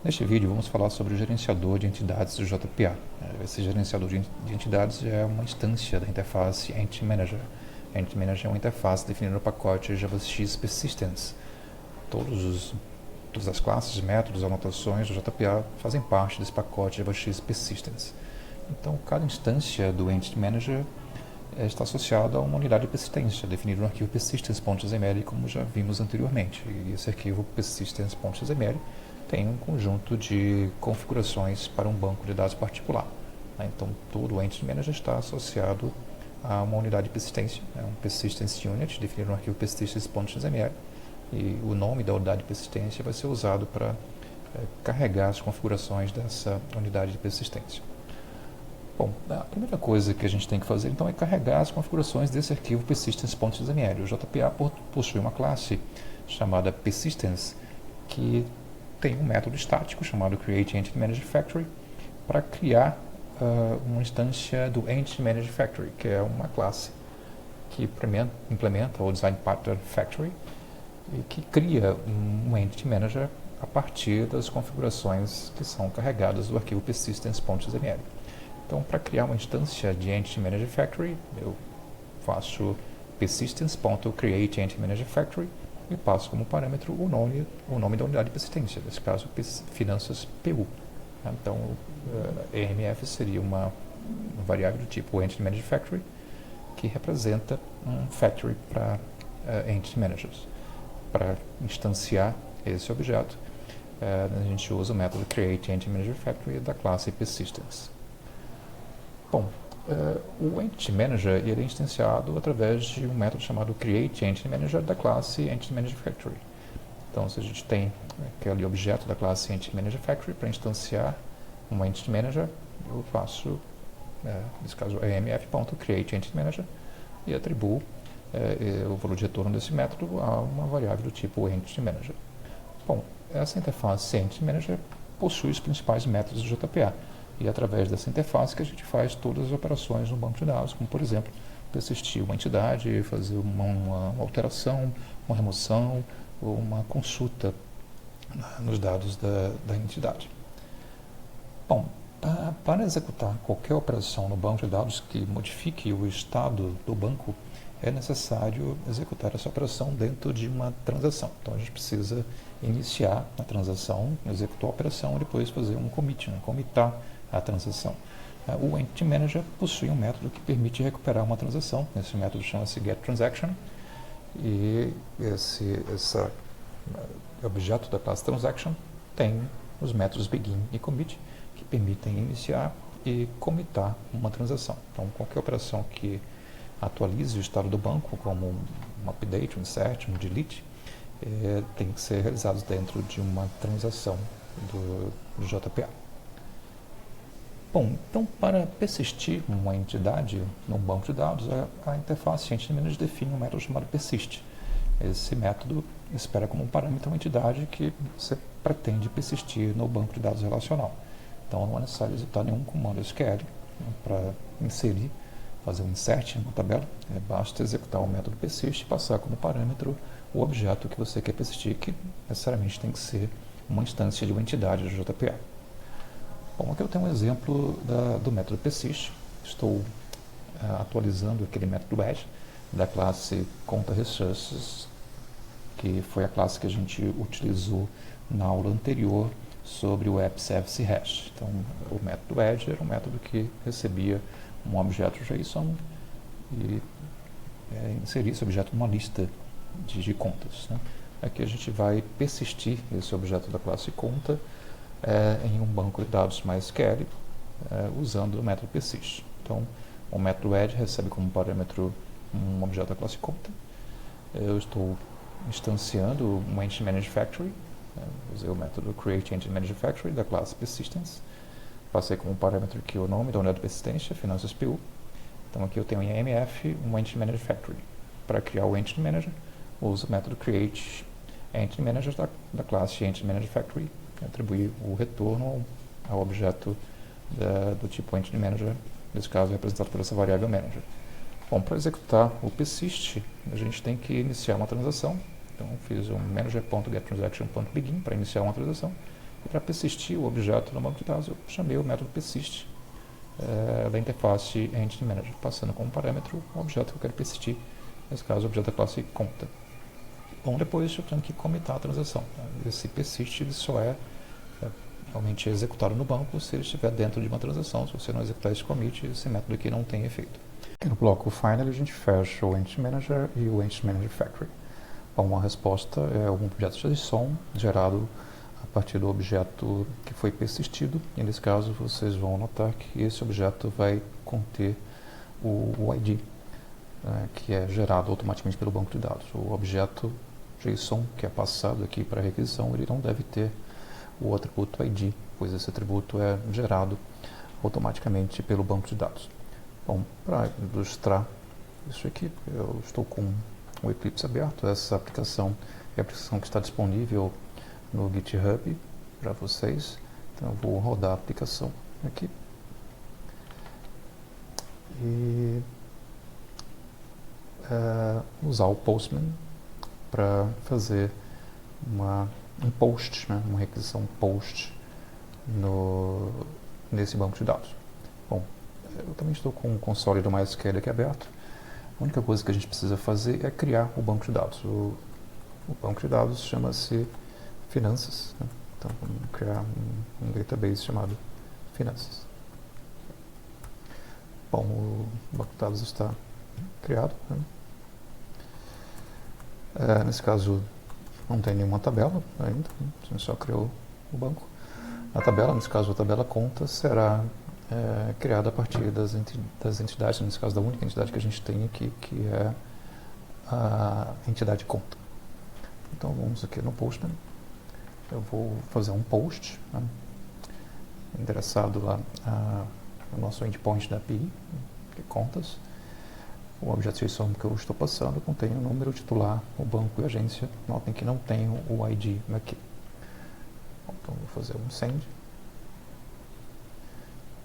Neste vídeo vamos falar sobre o gerenciador de entidades do JPA. Esse gerenciador de entidades é uma instância da interface Entity Manager. Entity Manager é uma interface definida no pacote JavaScript Persistence. Todas as classes, métodos, anotações do JPA fazem parte desse pacote JavaScript Persistence. Então, cada instância do Entity Manager está associada a uma unidade de persistência, definida no arquivo persistence.xml, como já vimos anteriormente. E esse arquivo persistence.xml tem um conjunto de configurações para um banco de dados particular. Então, todo o Entity Manager está associado a uma unidade de persistência, um Persistence Unit, definido no arquivo persistence.xml, e o nome da unidade de persistência vai ser usado para carregar as configurações dessa unidade de persistência. Bom, a primeira coisa que a gente tem que fazer então é carregar as configurações desse arquivo persistence.xml. O JPA possui uma classe chamada persistence que tem um método estático chamado createEntityManagerFactory para criar uma instância do Entity Manager Factory, que é uma classe que implementa o Design Pattern Factory e que cria um Entity Manager a partir das configurações que são carregadas do arquivo persistence.xml. Então, para criar uma instância de Entity Manager Factory, eu faço persistence.createEntityManagerFactory e passo como parâmetro o nome da unidade de persistência, nesse caso, finanças PU. Então, EMF seria uma variável do tipo Entity Manager Factory, que representa um factory para Entity Managers. Para instanciar esse objeto, a gente usa o método createEntityManagerFactory da classe persistence. Bom, o Entity Manager ele é instanciado através de um método chamado createEntityManager da classe EntityManagerFactory. Então, se a gente tem aquele objeto da classe EntityManagerFactory para instanciar uma Entity Manager, eu faço, nesse caso, emf.createEntityManager e atribuo o valor de retorno desse método a uma variável do tipo Entity Manager. Bom, essa interface Entity Manager possui os principais métodos do JPA. E é através dessa interface que a gente faz todas as operações no banco de dados, como, por exemplo, persistir uma entidade, fazer uma alteração, uma remoção ou uma consulta nos dados da entidade. Bom, para executar qualquer operação no banco de dados que modifique o estado do banco, é necessário executar essa operação dentro de uma transação. Então, a gente precisa iniciar a transação, executar a operação e depois fazer um commit, commitar a transação. O Entity Manager possui um método que permite recuperar uma transação. Esse método chama-se getTransaction e esse objeto da classe Transaction tem os métodos begin e commit que permitem iniciar e commitar uma transação. Então, qualquer operação que atualize o estado do banco, como um update, um insert, um delete, tem que ser realizado dentro de uma transação do JPA. Bom, então para persistir uma entidade num banco de dados, a interface Entity Manager define um método chamado persist. Esse método espera como parâmetro uma entidade que você pretende persistir no banco de dados relacional. Então não é necessário executar nenhum comando SQL para inserir, fazer um insert na tabela. Basta executar o método persist e passar como parâmetro o objeto que você quer persistir, que necessariamente tem que ser uma instância de uma entidade do JPA. Bom, aqui eu tenho um exemplo do método persist. Estou atualizando aquele método add da classe contaResources, que foi a classe que a gente utilizou na aula anterior sobre o App Service Hash. Então, o método add era um método que recebia um objeto JSON e inseria esse objeto numa lista de contas. Aqui a gente vai persistir esse objeto da classe conta em um banco de dados MySQL usando o método persist. Então, o método add recebe como parâmetro um objeto da classe conta. Eu estou instanciando um Entity Manager Factory, usei o método createEntityManagerFactory da classe persistence. Passei como parâmetro aqui o nome da unidade de persistência, finanças PU. Então aqui eu tenho em EMF um Entity Manager Factory. Para criar o Entity Manager, uso o método createEntityManager da classe EntityManagerFactory, atribuir o retorno ao objeto do tipo Entity Manager, nesse caso representado por essa variável Manager. Bom, para executar o persist, a gente tem que iniciar uma transação. Então, fiz um manager.getTransaction.begin para iniciar uma transação. Para persistir o objeto no banco de dados, eu chamei o método persist da interface Entity Manager, passando como parâmetro o objeto que eu quero persistir, nesse caso o objeto da classe conta. Bom, depois eu tenho que comitar a transação. Esse persist ele só é realmente executado no banco se ele estiver dentro de uma transação. Se você não executar esse commit, esse método aqui não tem efeito. Aqui no bloco Final a gente fecha o Entity Manager e o Entity Manager Factory. Bom, a resposta é um objeto de JSON gerado a partir do objeto que foi persistido. E nesse caso vocês vão notar que esse objeto vai conter o ID, que é gerado automaticamente pelo banco de dados. O objeto JSON que é passado aqui para a requisição, ele não deve ter o atributo ID, pois esse atributo é gerado automaticamente pelo banco de dados. Bom, para ilustrar isso aqui, eu estou com o Eclipse aberto. Essa aplicação é a aplicação que está disponível no GitHub para vocês. Então eu vou rodar a aplicação aqui e usar o Postman para fazer um post, uma requisição post nesse banco de dados. Bom, eu também estou com o console do MySQL aqui aberto. A única coisa que a gente precisa fazer é criar o banco de dados. O banco de dados chama-se Finanças. Então vamos criar um database chamado Finanças. Bom, o banco de dados está criado. Nesse caso não tem nenhuma tabela ainda, a gente só criou o banco. A tabela, nesse caso a tabela conta, será criada a partir das entidades, nesse caso da única entidade que a gente tem aqui, que é a entidade conta. Então vamos aqui no Postman, eu vou fazer um post, endereçado lá no nosso endpoint da API, que é contas. O objeto JSON que eu estou passando contém o número, o titular, o banco e a agência. Notem que não tem o ID aqui. Então vou fazer um send.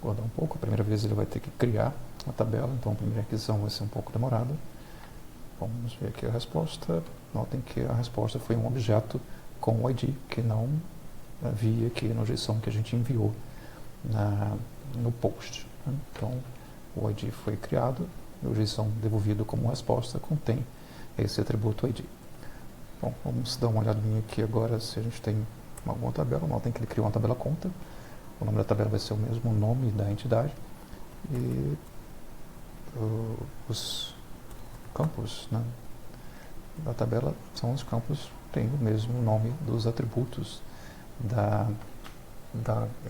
Guardar um pouco, a primeira vez ele vai ter que criar a tabela, então a primeira requisição vai ser um pouco demorada. Vamos ver aqui a resposta. Notem que a resposta foi um objeto com o ID, que não havia aqui no JSON que a gente enviou no post. Então o ID foi criado, o JSON devolvido como resposta contém esse atributo ID. Bom, vamos dar uma olhadinha aqui agora se a gente tem alguma tabela. Notem que ele criou uma tabela conta. O nome da tabela vai ser o mesmo nome da entidade. E os campos da tabela são os campos que têm o mesmo nome dos atributos da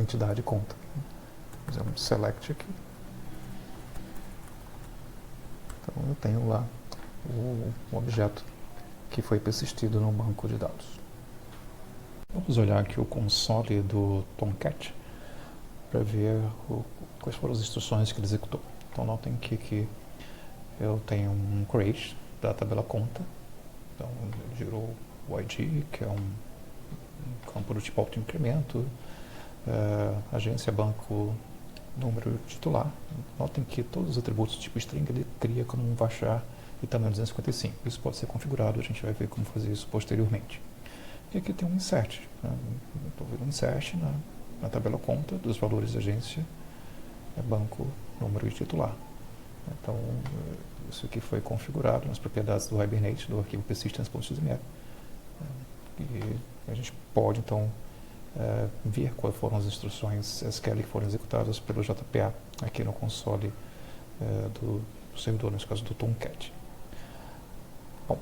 entidade conta. Vou fazer um select aqui. Então eu tenho lá o objeto que foi persistido no banco de dados. Vamos olhar aqui o console do Tomcat para ver quais foram as instruções que ele executou. Então notem que eu tenho um create da tabela conta. Então ele gerou o ID, que é um campo do tipo auto-incremento, agência, banco, número titular. Notem que todos os atributos do tipo string ele cria como um varchar e tamanho 255. Isso pode ser configurado, a gente vai ver como fazer isso posteriormente. E aqui tem um insert. Estou vendo um insert na tabela conta dos valores da agência, banco, número e titular. Então, isso aqui foi configurado nas propriedades do Hibernate, do arquivo persistence.xml. E a gente pode, então, ver quais foram as instruções SQL que foram executadas pelo JPA aqui no console do servidor, nesse caso do Tomcat. Bom,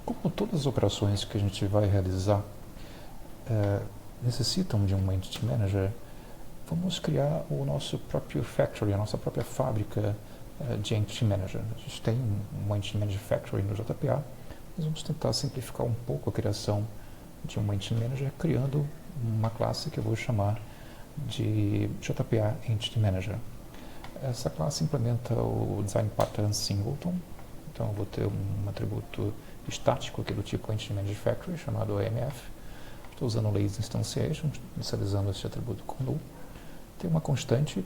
como todas as operações que a gente vai realizar necessitam de um Entity Manager, vamos criar o nosso próprio factory, a nossa própria fábrica de Entity Manager. A gente tem um Entity Manager Factory no JPA, mas vamos tentar simplificar um pouco a criação de um Entity Manager, criando uma classe que eu vou chamar de JPA Entity Manager. Essa classe implementa o Design Pattern Singleton, então eu vou ter um atributo estático aqui do tipo Entity Manager Factory, chamado AMF. Estou usando o Lazy Instantiation, inicializando esse atributo com null. Tem uma constante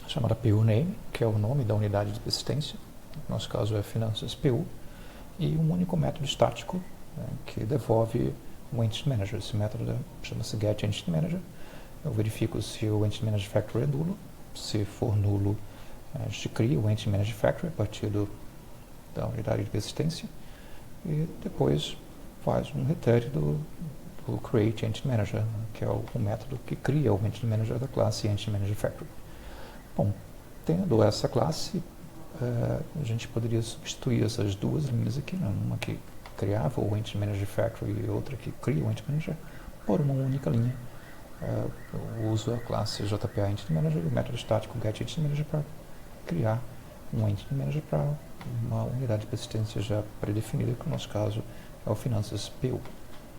chamada PU_name, que é o nome da unidade de persistência, no nosso caso é finanças PU, e um único método estático, que devolve um Entity Manager. Esse método chama-se getEntityManager. Eu verifico se o Entity Manager Factory é nulo. Se for nulo, a gente cria o Entity Manager Factory a partir da unidade de persistência e depois faz um return do Create Entity Manager, que é o método que cria o Entity Manager da classe Entity Manager Factory. Bom, tendo essa classe, a gente poderia substituir essas duas linhas aqui, né? Uma que criava o Entity Manager Factory e outra que cria o Entity Manager, por uma única linha. Eu uso a classe JPA Entity Manager e o método estático getEntityManager para criar um Entity Manager para uma unidade de persistência já predefinida, que no nosso caso é o Finanças PU.